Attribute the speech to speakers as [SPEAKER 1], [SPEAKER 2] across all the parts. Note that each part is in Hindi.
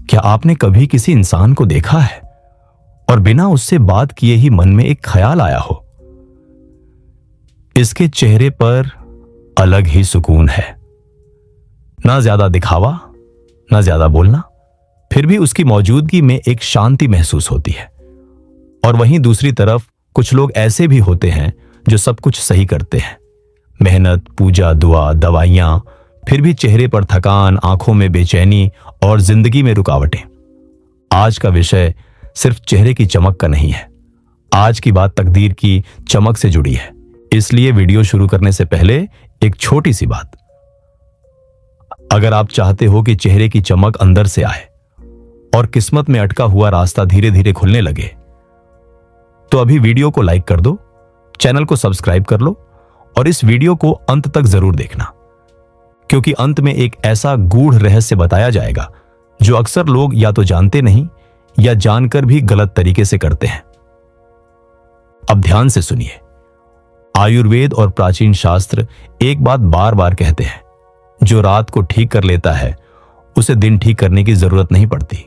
[SPEAKER 1] क्या आपने कभी किसी इंसान को देखा है और बिना उससे बात किए ही मन में एक ख्याल आया हो? इसके चेहरे पर अलग ही सुकून है। ना ज्यादा दिखावा, ना ज्यादा बोलना, फिर भी उसकी मौजूदगी में एक शांति महसूस होती है। और वहीं दूसरी तरफ कुछ लोग ऐसे भी होते हैं जो सब कुछ सही करते हैं, मेहनत, पूजा, दुआ, दवाइयां, फिर भी चेहरे पर थकान, आंखों में बेचैनी और जिंदगी में रुकावटें। आज का विषय सिर्फ चेहरे की चमक का नहीं है। आज की बात तकदीर की चमक से जुड़ी है। इसलिए वीडियो शुरू करने से पहले एक छोटी सी बात। अगर आप चाहते हो कि चेहरे की चमक अंदर से आए और किस्मत में अटका हुआ रास्ता धीरे धीरे खुलने लगे, तो अभी वीडियो को लाइक कर दो, चैनल को सब्सक्राइब कर लो और इस वीडियो को अंत तक जरूर देखना, क्योंकि अंत में एक ऐसा गूढ़ रहस्य बताया जाएगा जो अक्सर लोग या तो जानते नहीं या जानकर भी गलत तरीके से करते हैं। अब ध्यान से सुनिए। आयुर्वेद और प्राचीन शास्त्र एक बात बार बार कहते हैं, जो रात को ठीक कर लेता है उसे दिन ठीक करने की जरूरत नहीं पड़ती।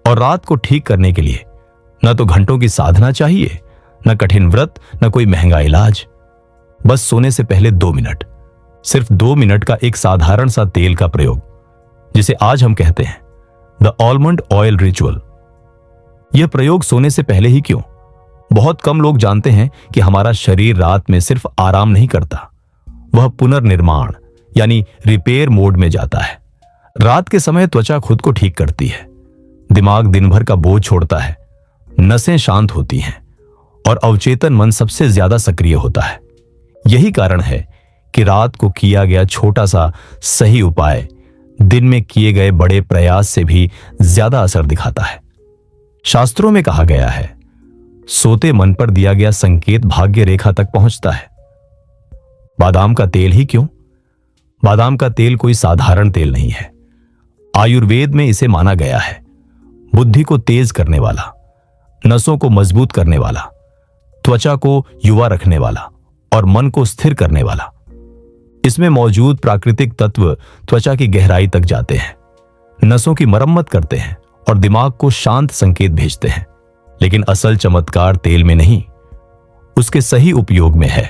[SPEAKER 1] और रात को ठीक करने के लिए न तो घंटों की साधना चाहिए, न कठिन व्रत, न कोई महंगा इलाज। बस सोने से पहले 2 मिनट, सिर्फ 2 मिनट का एक साधारण सा तेल का प्रयोग, जिसे आज हम कहते हैं द आलमंड ऑयल रिचुअल। यह प्रयोग सोने से पहले ही क्यों? बहुत कम लोग जानते हैं कि हमारा शरीर रात में सिर्फ आराम नहीं करता, वह पुनर्निर्माण यानी रिपेयर मोड में जाता है। रात के समय त्वचा खुद को ठीक करती है, दिमाग दिन भर का बोझ छोड़ता है, नसें शांत होती हैं और अवचेतन मन सबसे ज्यादा सक्रिय होता है। यही कारण है कि रात को किया गया छोटा सा सही उपाय दिन में किए गए बड़े प्रयास से भी ज्यादा असर दिखाता है। शास्त्रों में कहा गया है, सोते मन पर दिया गया संकेत भाग्य रेखा तक पहुंचता है। बादाम का तेल ही क्यों? बादाम का तेल कोई साधारण तेल नहीं है। आयुर्वेद में इसे माना गया है बुद्धि को तेज करने वाला, नसों को मजबूत करने वाला, त्वचा को युवा रखने वाला और मन को स्थिर करने वाला। इसमें मौजूद प्राकृतिक तत्व त्वचा की गहराई तक जाते हैं, नसों की मरम्मत करते हैं और दिमाग को शांत संकेत भेजते हैं। लेकिन असल चमत्कार तेल में नहीं, उसके सही उपयोग में है।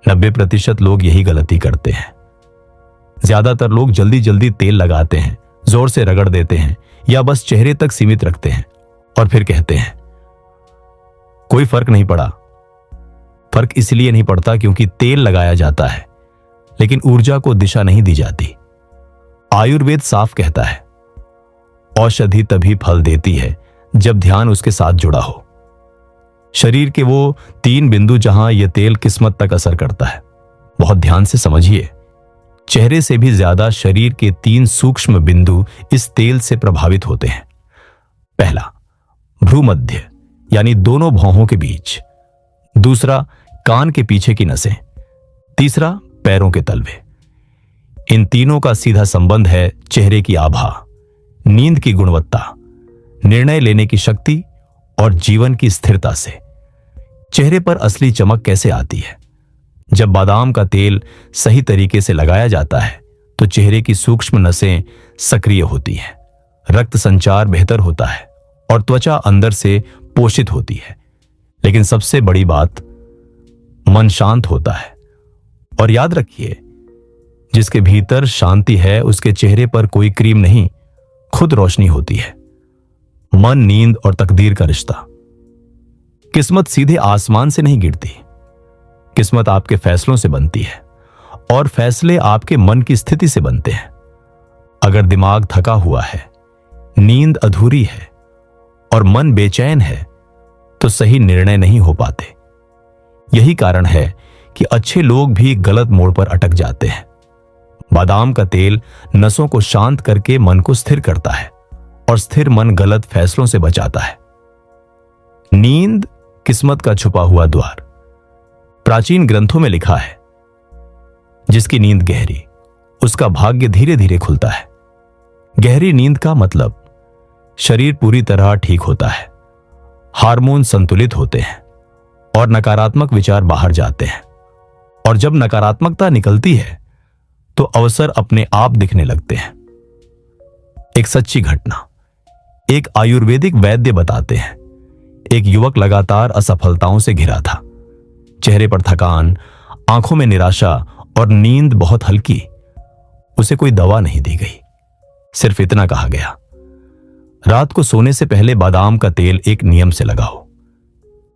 [SPEAKER 1] 90% लोग यही गलती करते हैं। ज्यादातर लोग जल्दी जल्दी तेल लगाते हैं, जोर से रगड़ देते हैं या बस चेहरे तक सीमित रखते हैं और फिर कहते हैं कोई फर्क नहीं पड़ा। फर्क इसलिए नहीं पड़ता क्योंकि तेल लगाया जाता है, लेकिन ऊर्जा को दिशा नहीं दी जाती। आयुर्वेद साफ कहता है, औषधि तभी फल देती है जब ध्यान उसके साथ जुड़ा हो। शरीर के वो 3 बिंदु जहां यह तेल किस्मत तक असर करता है, बहुत ध्यान से समझिए। चेहरे से भी ज्यादा शरीर के 3 सूक्ष्म बिंदु इस तेल से प्रभावित होते हैं। पहला, भ्रूमध्य यानी दोनों भौहों के बीच। दूसरा, कान के पीछे की नसें। तीसरा, पैरों के तलवे। इन तीनों का सीधा संबंध है चेहरे की आभा, नींद की गुणवत्ता, निर्णय लेने की शक्ति और जीवन की स्थिरता से। चेहरे पर असली चमक कैसे आती है? जब बादाम का तेल सही तरीके से लगाया जाता है तो चेहरे की सूक्ष्म नसें सक्रिय होती हैं, रक्त संचार बेहतर होता है और त्वचा अंदर से पोषित होती है। लेकिन सबसे बड़ी बात, मन शांत होता है। और याद रखिए, जिसके भीतर शांति है उसके चेहरे पर कोई क्रीम नहीं, खुद रोशनी होती है। मन, नींद और तकदीर का रिश्ता। किस्मत सीधे आसमान से नहीं गिरती। किस्मत आपके फैसलों से बनती है और फैसले आपके मन की स्थिति से बनते हैं। अगर दिमाग थका हुआ है, नींद अधूरी है और मन बेचैन है तो सही निर्णय नहीं हो पाते। यही कारण है कि अच्छे लोग भी गलत मोड़ पर अटक जाते हैं। बादाम का तेल नसों को शांत करके मन को स्थिर करता है और स्थिर मन गलत फैसलों से बचाता है। नींद किस्मत का छुपा हुआ द्वार। प्राचीन ग्रंथों में लिखा है, जिसकी नींद गहरी उसका भाग्य धीरे धीरे खुलता है। गहरी नींद का मतलब शरीर पूरी तरह ठीक होता है, हार्मोन संतुलित होते हैं और नकारात्मक विचार बाहर जाते हैं। और जब नकारात्मकता निकलती है तो अवसर अपने आप दिखने लगते हैं। एक सच्ची घटना, एक आयुर्वेदिक वैद्य बताते हैं, एक युवक लगातार असफलताओं से घिरा था। चेहरे पर थकान, आंखों में निराशा और नींद बहुत हल्की। उसे कोई दवा नहीं दी गई, सिर्फ इतना कहा गया, रात को सोने से पहले बादाम का तेल एक नियम से लगाओ।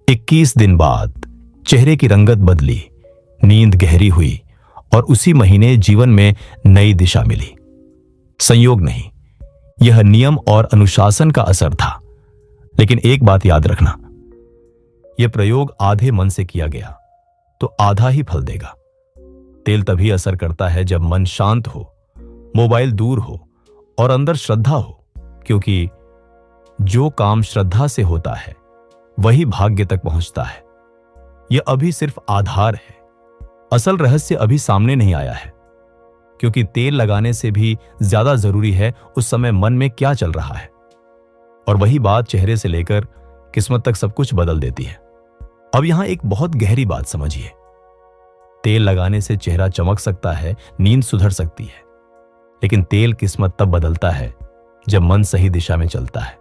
[SPEAKER 1] 21 दिन बाद चेहरे की रंगत बदली, नींद गहरी हुई और उसी महीने जीवन में नई दिशा मिली। संयोग नहीं, यह नियम और अनुशासन का असर था। लेकिन एक बात याद रखना, यह प्रयोग आधे मन से किया गया तो आधा ही फल देगा। तेल तभी असर करता है जब मन शांत हो, मोबाइल दूर हो और अंदर श्रद्धा हो, क्योंकि जो काम श्रद्धा से होता है वही भाग्य तक पहुंचता है। यह अभी सिर्फ आधार है, असल रहस्य अभी सामने नहीं आया है, क्योंकि तेल लगाने से भी ज्यादा जरूरी है उस समय मन में क्या चल रहा है। और वही बात चेहरे से लेकर किस्मत तक सब कुछ बदल देती है। अब यहां एक बहुत गहरी बात समझिए, तेल लगाने से चेहरा चमक सकता है, नींद सुधर सकती है, लेकिन तेल किस्मत तब बदलता है जब मन सही दिशा में चलता है।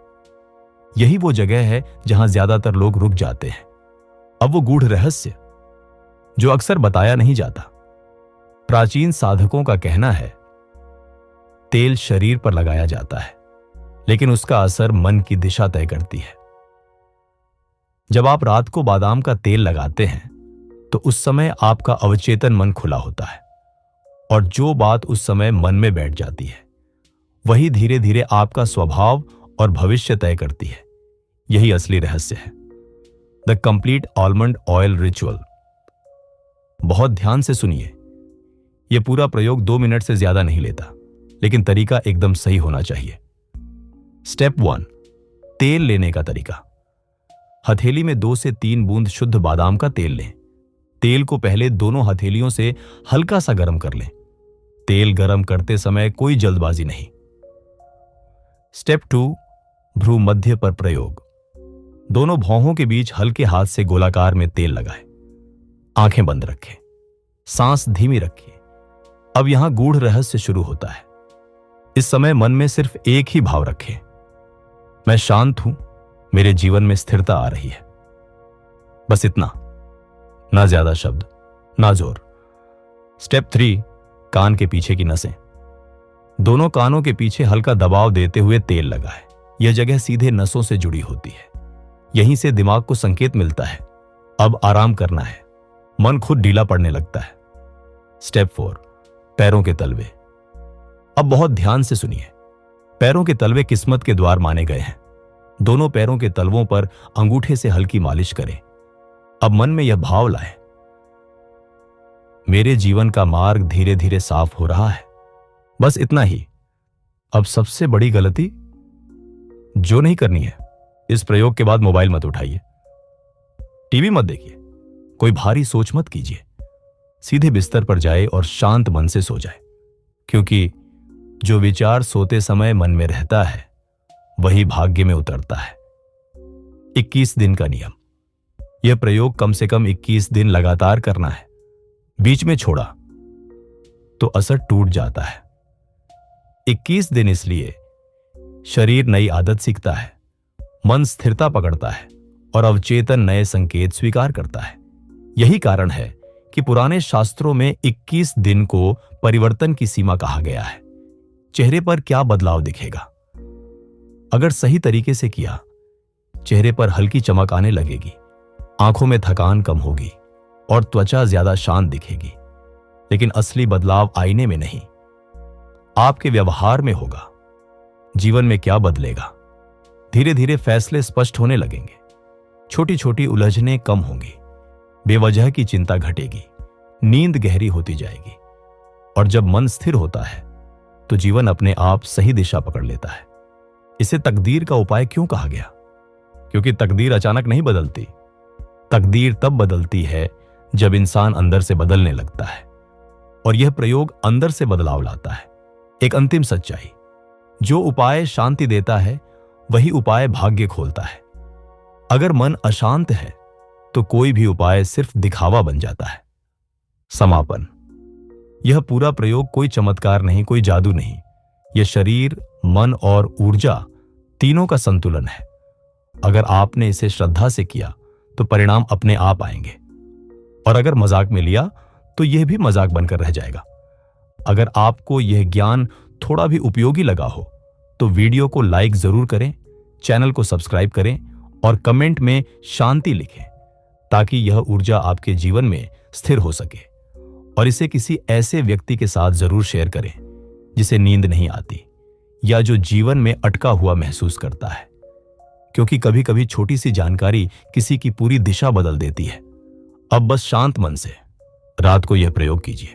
[SPEAKER 1] यही वो जगह है जहां ज्यादातर लोग रुक जाते हैं। अब वो गूढ़ रहस्य जो अक्सर बताया नहीं जाता। प्राचीन साधकों का कहना है, तेल शरीर पर लगाया जाता है, लेकिन उसका असर मन की दिशा तय करती है। जब आप रात को बादाम का तेल लगाते हैं तो उस समय आपका अवचेतन मन खुला होता है, और जो बात उस समय मन में बैठ जाती है वही धीरे धीरे आपका स्वभाव और भविष्य तय करती है। यही असली रहस्य है, the complete almond oil ritual. बहुत ध्यान से सुनिए, यह पूरा प्रयोग 2 मिनट से ज्यादा नहीं लेता, लेकिन तरीका एकदम सही होना चाहिए। स्टेप 1, तेल लेने का तरीका। हथेली में 2 से 3 बूंद शुद्ध बादाम का तेल लें। तेल को पहले दोनों हथेलियों से हल्का सा गर्म कर लें। तेल गर्म करते समय कोई जल्दबाजी नहीं। स्टेप 2, भ्रू मध्य पर प्रयोग। दोनों भौहों के बीच हल्के हाथ से गोलाकार में तेल लगाएं। आंखें बंद रखें, सांस धीमी रखिए। अब यहां गूढ़ रहस्य शुरू होता है। इस समय मन में सिर्फ एक ही भाव रखें, मैं शांत हूं, मेरे जीवन में स्थिरता आ रही है। बस इतना, ना ज्यादा शब्द, ना जोर। स्टेप 3, कान के पीछे की नसें। दोनों कानों के पीछे हल्का दबाव देते हुए तेल लगाएं। यह जगह सीधे नसों से जुड़ी होती है, यहीं से दिमाग को संकेत मिलता है अब आराम करना है। मन खुद ढीला पड़ने लगता है। स्टेप 4, पैरों के तलवे। अब बहुत ध्यान से सुनिए, पैरों के तलवे किस्मत के द्वार माने गए हैं। दोनों पैरों के तलवों पर अंगूठे से हल्की मालिश करें। अब मन में यह भाव लाएं, मेरे जीवन का मार्ग धीरे धीरे साफ हो रहा है। बस इतना ही। अब सबसे बड़ी गलती जो नहीं करनी है, इस प्रयोग के बाद मोबाइल मत उठाइए, टीवी मत देखिए, कोई भारी सोच मत कीजिए। सीधे बिस्तर पर जाए और शांत मन से सो जाए, क्योंकि जो विचार सोते समय मन में रहता है वही भाग्य में उतरता है। 21 दिन का नियम। यह प्रयोग कम से कम 21 दिन लगातार करना है। बीच में छोड़ा तो असर टूट जाता है। 21 दिन इसलिए शरीर नई आदत सीखता है, मन स्थिरता पकड़ता है और अवचेतन नए संकेत स्वीकार करता है। यही कारण है कि पुराने शास्त्रों में 21 दिन को परिवर्तन की सीमा कहा गया है। चेहरे पर क्या बदलाव दिखेगा? अगर सही तरीके से किया, चेहरे पर हल्की चमक आने लगेगी, आंखों में थकान कम होगी और त्वचा ज्यादा शांत दिखेगी। लेकिन असली बदलाव आईने में नहीं, आपके व्यवहार में होगा। जीवन में क्या बदलेगा? धीरे धीरे फैसले स्पष्ट होने लगेंगे, छोटी छोटी उलझनें कम होंगी, बेवजह की चिंता घटेगी, नींद गहरी होती जाएगी। और जब मन स्थिर होता है तो जीवन अपने आप सही दिशा पकड़ लेता है। इसे तकदीर का उपाय क्यों कहा गया? क्योंकि तकदीर अचानक नहीं बदलती। तकदीर तब बदलती है जब इंसान अंदर से बदलने लगता है, और यह प्रयोग अंदर से बदलाव लाता है। एक अंतिम सच्चाई, जो उपाय शांति देता है वही उपाय भाग्य खोलता है। अगर मन अशांत है तो कोई भी उपाय सिर्फ दिखावा बन जाता है। समापन। यह पूरा प्रयोग कोई चमत्कार नहीं, कोई जादू नहीं। यह शरीर, मन और ऊर्जा तीनों का संतुलन है। अगर आपने इसे श्रद्धा से किया तो परिणाम अपने आप आएंगे, और अगर मजाक में लिया तो यह भी मजाक बनकर रह जाएगा। अगर आपको यह ज्ञान थोड़ा भी उपयोगी लगा हो तो वीडियो को लाइक जरूर करें, चैनल को सब्सक्राइब करें और कमेंट में शांति लिखें, ताकि यह ऊर्जा आपके जीवन में स्थिर हो सके। और इसे किसी ऐसे व्यक्ति के साथ जरूर शेयर करें जिसे नींद नहीं आती या जो जीवन में अटका हुआ महसूस करता है, क्योंकि कभी कभी छोटी सी जानकारी किसी की पूरी दिशा बदल देती है। अब बस शांत मन से रात को यह प्रयोग कीजिए।